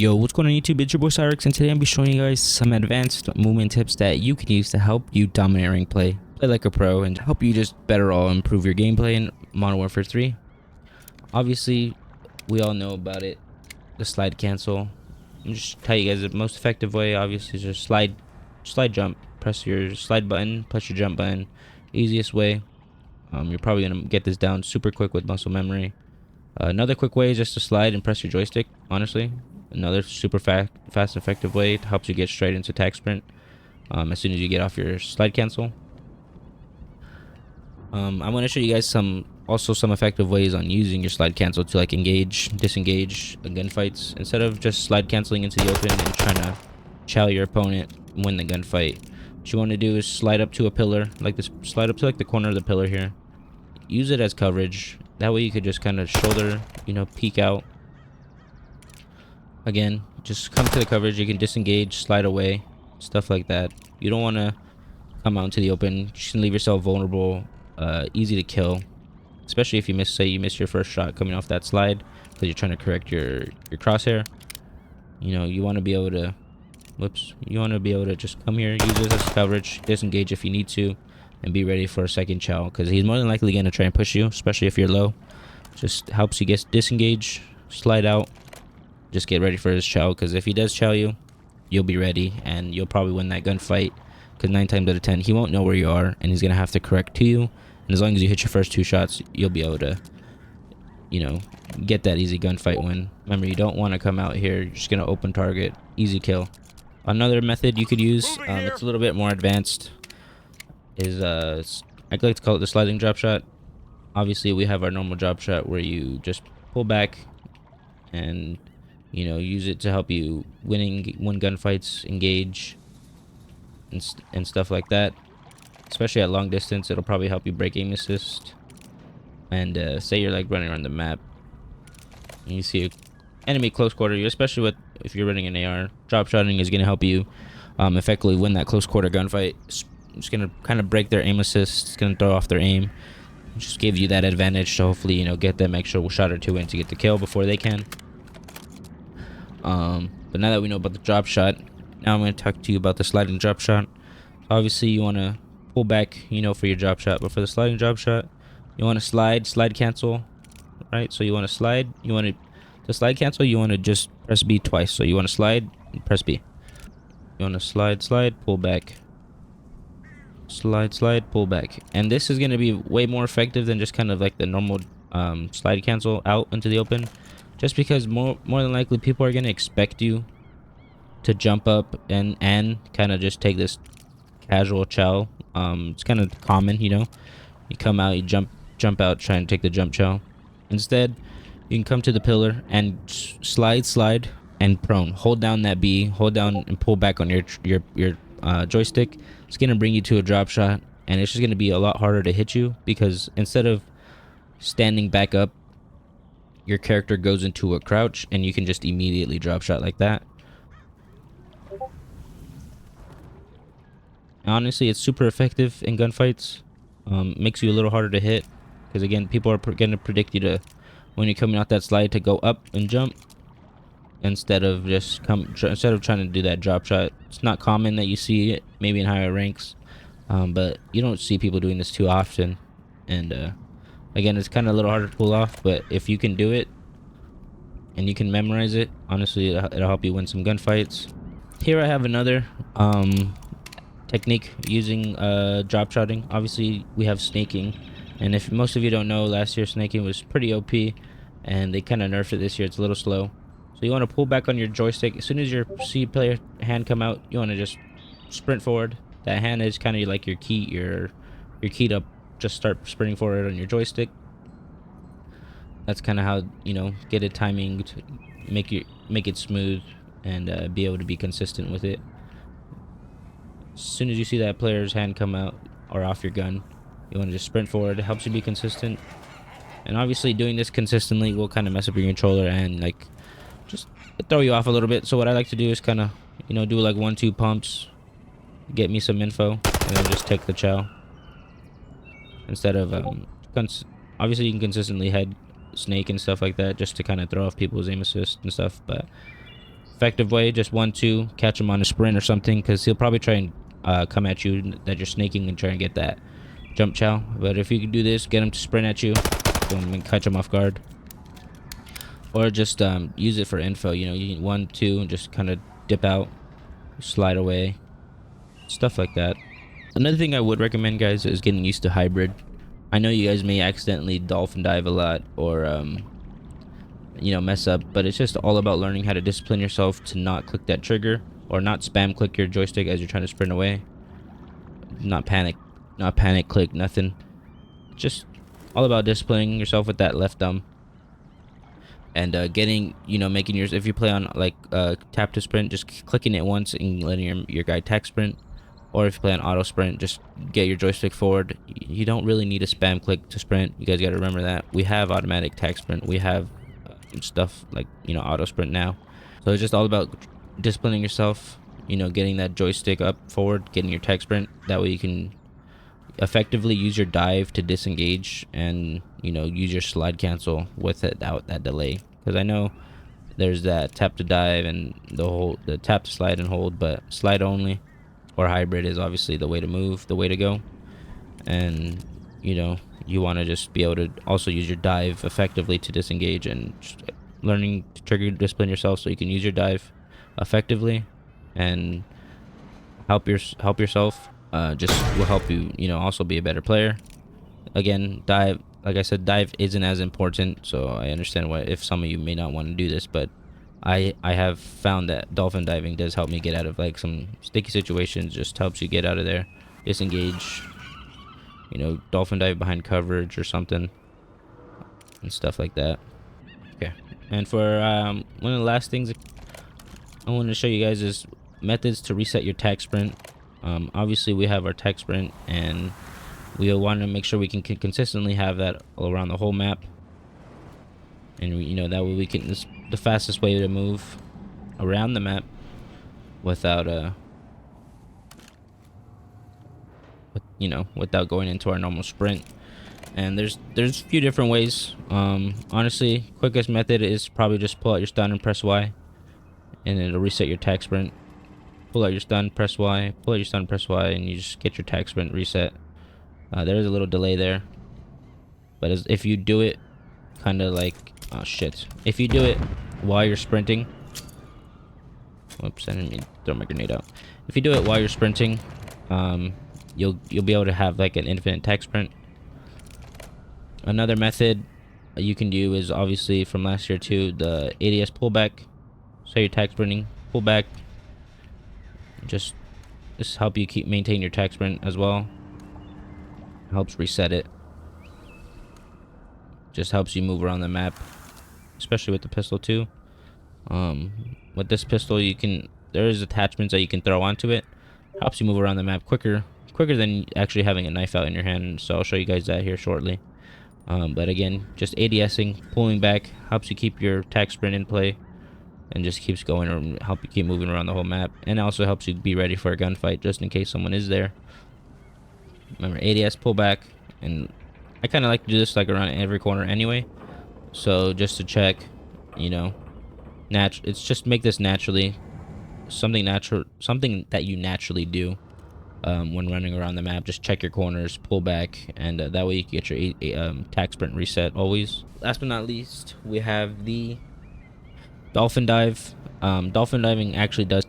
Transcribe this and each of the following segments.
Yo, what's going on YouTube? It's your boy Cyrix, and today I'm be showing you guys some advanced movement tips that you can use to help you dominate rank play like a pro, and help you just better all improve your gameplay in Modern Warfare 3. Obviously, we all know about it, the slide cancel. I'm just tell you guys the most effective way. Obviously, is just slide jump. Press your slide button, press your jump button. Easiest way. You're probably gonna get this down super quick with muscle memory. Another quick way is just to slide and press your joystick. Honestly, another super fast effective way to help you get straight into attack sprint as soon as you get off your slide cancel. I'm going to show you guys some effective ways on using your slide cancel to like disengage gunfights, instead of just slide canceling into the open and trying to chow your opponent and win the gunfight. What you want to do is slide up to a pillar like this, slide up to like the corner of the pillar here. Use it as coverage. That way you could just kind of shoulder, peek out. Again, just come to the coverage. You can disengage, slide away, stuff like that. You don't want to come out into the open. You can leave yourself vulnerable, easy to kill, especially if you miss your first shot coming off that slide because you're trying to correct your crosshair. You want to be able to, just come here, use this as coverage, disengage if you need to, and be ready for a second chow, because he's more than likely going to try and push you, especially if you're low. Just helps you get disengage, slide out, just get ready for his chow, because if he does chow you, you'll be ready and you'll probably win that gunfight, because 9 times out of 10 he won't know where you are and he's going to have to correct to you. And as long as you hit your first 2 shots, you'll be able to get that easy gunfight win. Remember, you don't want to come out here, you're just going to open target, easy kill. Another method you could use, it's a little bit more advanced, is I like to call it the sliding drop shot. Obviously we have our normal drop shot where you just pull back and use it to help you win gunfights, engage, and stuff like that. Especially at long distance, it'll probably help you break aim assist. And say you're like running around the map and you see an enemy close quarter, especially if you're running an AR, drop shotting is going to help you effectively win that close quarter gunfight. It's going to kind of break their aim assist. It's going to throw off their aim. Just give you that advantage to hopefully get them extra shot or 2 in to get the kill before they can. But now that we know about the drop shot, now I'm going to talk to you about the sliding drop shot. Obviously you want to pull back for your drop shot, but for the sliding drop shot you want to slide cancel, right? So you want to slide, to slide cancel, you want to just press B twice. So you want to slide and press B. You want to slide, pull back, slide, pull back. And this is going to be way more effective than just kind of like the normal slide cancel out into the open, just because more than likely people are going to expect you to jump up and kind of just take this casual chow. It's kind of common, you come out, you jump out, try and take the jump chow. Instead, you can come to the pillar and slide and prone, hold down that B, hold down and pull back on your joystick. It's gonna bring you to a drop shot, and it's just gonna be a lot harder to hit you, because instead of standing back up, your character goes into a crouch and you can just immediately drop shot like that. Honestly, it's super effective in gunfights. Makes you a little harder to hit, because again, people are gonna predict you to, when you're coming out that slide, to go up and jump instead of trying to do that drop shot. It's not common that you see it, maybe in higher ranks, but you don't see people doing this too often. And again, it's kind of a little harder to pull off, but if you can do it and you can memorize it, honestly, it'll help you win some gunfights. Here I have another technique using drop shotting. Obviously we have snaking, and if most of you don't know, last year snaking was pretty OP and they kind of nerfed it this year. It's a little slow. So you want to pull back on your joystick. As soon as you see player hand come out, you want to just sprint forward. That hand is kind of like your key to just start sprinting forward on your joystick. That's kind of how get it timing, to make it smooth, and be able to be consistent with it. As soon as you see that player's hand come out or off your gun, you want to just sprint forward. It helps you be consistent. And obviously doing this consistently will kind of mess up your controller and just throw you off a little bit. So what I like to do is kind of do like 1-2 pumps, get me some info, and then just take the chow. Instead of obviously you can consistently head snake and stuff like that, just to kind of throw off people's aim assist and stuff. But effective way, just 1-2, catch him on a sprint or something, because he'll probably try and come at you that you're snaking and try and get that jump chow. But if you can do this, get him to sprint at you, boom, and catch him off guard. Or just use it for info, you know, you can 1-2 and just kind of dip out, slide away, stuff like that. Another thing I would recommend, guys, is getting used to hybrid. I know you guys may accidentally dolphin dive a lot or you know, mess up, but it's just all about learning how to discipline yourself to not click that trigger or not spam click your joystick as you're trying to sprint away. Not panic click, nothing. Just all about disciplining yourself with that left thumb. And getting, you know, making yours, if you play on like tap to sprint, just clicking it once and letting your guy tech sprint. Or if you play on auto sprint, just get your joystick forward. You don't really need a spam click to sprint. You guys got to remember that. We have automatic tech sprint. We have stuff like, you know, auto sprint now. So it's just all about disciplining yourself, you know, getting that joystick up forward, getting your tech sprint. That way you can effectively use your dive to disengage and, you know, use your slide cancel without that delay. Because I know there's that tap to dive and the tap to slide and hold, but slide only or hybrid is obviously the way to move, the way to go. And, you know, you want to just be able to also use your dive effectively to disengage, and learning to trigger discipline yourself so you can use your dive effectively and help yourself just will help you, you know, also be a better player. Again, dive, like I said, dive isn't as important, so I understand why if some of you may not want to do this, but I have found that dolphin diving does help me get out of like some sticky situations. Just helps you get out of there, disengage, you know, dolphin dive behind coverage or something and stuff like that. Okay, and for one of the last things I want to show you guys is methods to reset your tech sprint. Obviously we have our tech sprint, and we want to make sure we can consistently have that all around the whole map. And you know, that way we can, this the fastest way to move around the map without you know, without going into our normal sprint. And there's a few different ways. Honestly, quickest method is probably just pull out your stun and press Y, and it'll reset your tech sprint. Pull out your stun, press Y, pull out your stun, press Y, and you just get your tech sprint reset. There is a little delay there, but if you do it kind of like, oh shit, if you do it while you're sprinting, whoops, I didn't mean to throw my grenade out. If you do it while you're sprinting, you'll be able to have like an infinite tech sprint. Another method you can do is obviously from last year too, the ADS pullback. So you're tech sprinting, pull back, just help you maintain your tech sprint as well. Helps reset it. Just helps you move around the map, especially with the pistol too. With this pistol, there is attachments that you can throw onto it. Helps you move around the map quicker than actually having a knife out in your hand. So I'll show you guys that here shortly. But again, just ADSing, pulling back, helps you keep your tech sprint in play, and just keeps going, or help you keep moving around the whole map. And also helps you be ready for a gunfight just in case someone is there. Remember, ADS pullback, and I kind of like to do this like around every corner anyway. So just to check, you know, it's just make this naturally, something that you naturally do when running around the map. Just check your corners, pull back, and that way you can get your tac sprint reset always. Last but not least, we have the Dolphin Dive. Dolphin diving actually does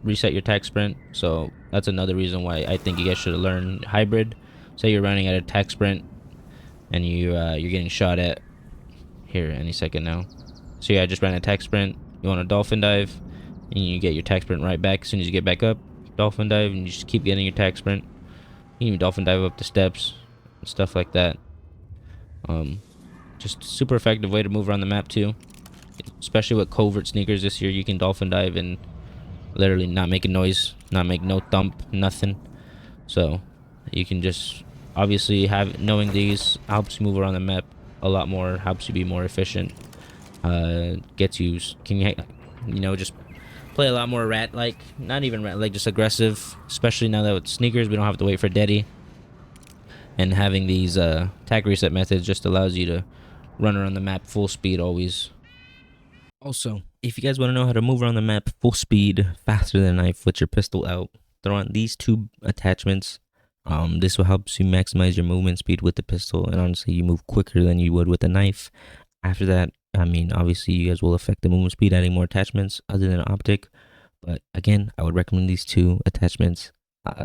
reset your tac sprint, so that's another reason why I think you guys should learn hybrid. Say you're running at a tac sprint and you're getting shot at here any second now. So yeah, I just ran a tac sprint. You want a dolphin dive, and you get your tac sprint right back as soon as you get back up. Dolphin dive, and you just keep getting your tac sprint. You can dolphin dive up the steps and stuff like that. Just super effective way to move around the map too. Especially with covert sneakers this year, you can dolphin dive and literally not make a noise, not make no thump, nothing. So you can just obviously knowing these helps you move around the map a lot more, helps you be more efficient. Gets you just play a lot more rat-like, not even rat-like, just aggressive. Especially now that with sneakers, we don't have to wait for Deaddy. And having these tac reset methods just allows you to run around the map full speed always. Also, If you guys want to know how to move around the map full speed, faster than a knife with your pistol out, throw on these 2 attachments. This will help you maximize your movement speed with the pistol, and honestly, you move quicker than you would with a knife. After that, I mean, obviously, you guys will affect the movement speed adding more attachments other than optic. But again, I would recommend these 2 attachments.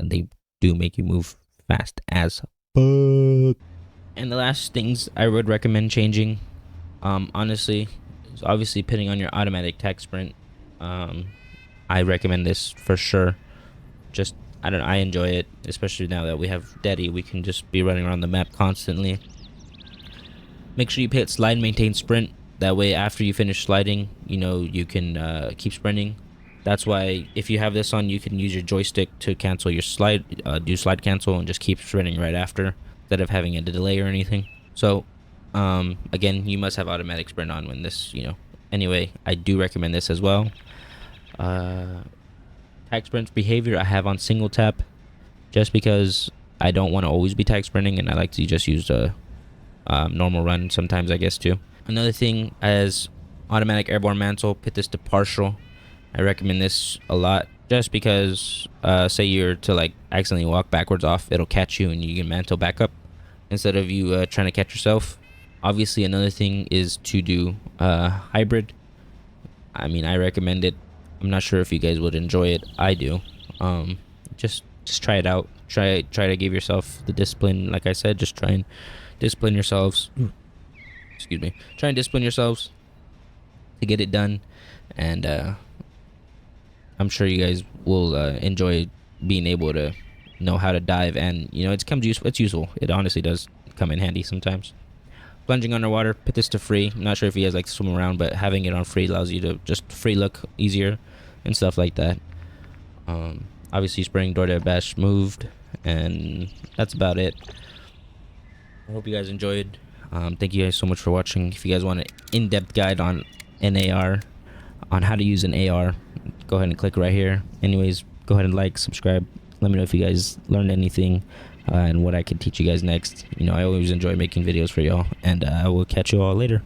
They do make you move fast as fuck. And the last things I would recommend changing, honestly, is obviously putting on your automatic tac sprint. I recommend this for sure. Just, I enjoy it, especially now that we have Daddy. We can just be running around the map constantly. Make sure you hit slide, maintain sprint. That way, after you finish sliding, you know, you can keep sprinting. That's why if you have this on, you can use your joystick to cancel your slide, do slide cancel, and just keep sprinting right after, instead of having a delay or anything. So, again, you must have automatic sprint on when this, you know. Anyway, I do recommend this as well. Tag sprint behavior I have on single tap, just because I don't want to always be tag sprinting, and I like to just use a normal run sometimes, I guess, too. Another thing, as automatic airborne mantle, put this to partial. I recommend this a lot, just because say you're to like accidentally walk backwards off, it'll catch you and you can mantle back up instead of you trying to catch yourself. Obviously, another thing is to do hybrid. I mean, I recommend it. I'm not sure if you guys would enjoy it. I do. Just try it out. Try to give yourself the discipline. Like I said, just try and discipline yourselves. Excuse me. Try and discipline yourselves to get it done, and I'm sure you guys will enjoy being able to know how to dive, and you know, it's useful. It honestly does come in handy sometimes. Plunging underwater, put this to free. I'm not sure if you guys like to swim around, but having it on free allows you to just free look easier and stuff like that. Obviously, spraying door to bash moved, and that's about it. I hope you guys enjoyed. Thank you guys so much for watching. If you guys want an in-depth guide on an AR, on how to use an AR, go ahead and click right here. Anyways, go ahead and like, subscribe. Let me know if you guys learned anything and what I could teach you guys next. You know, I always enjoy making videos for y'all, and I will catch you all later.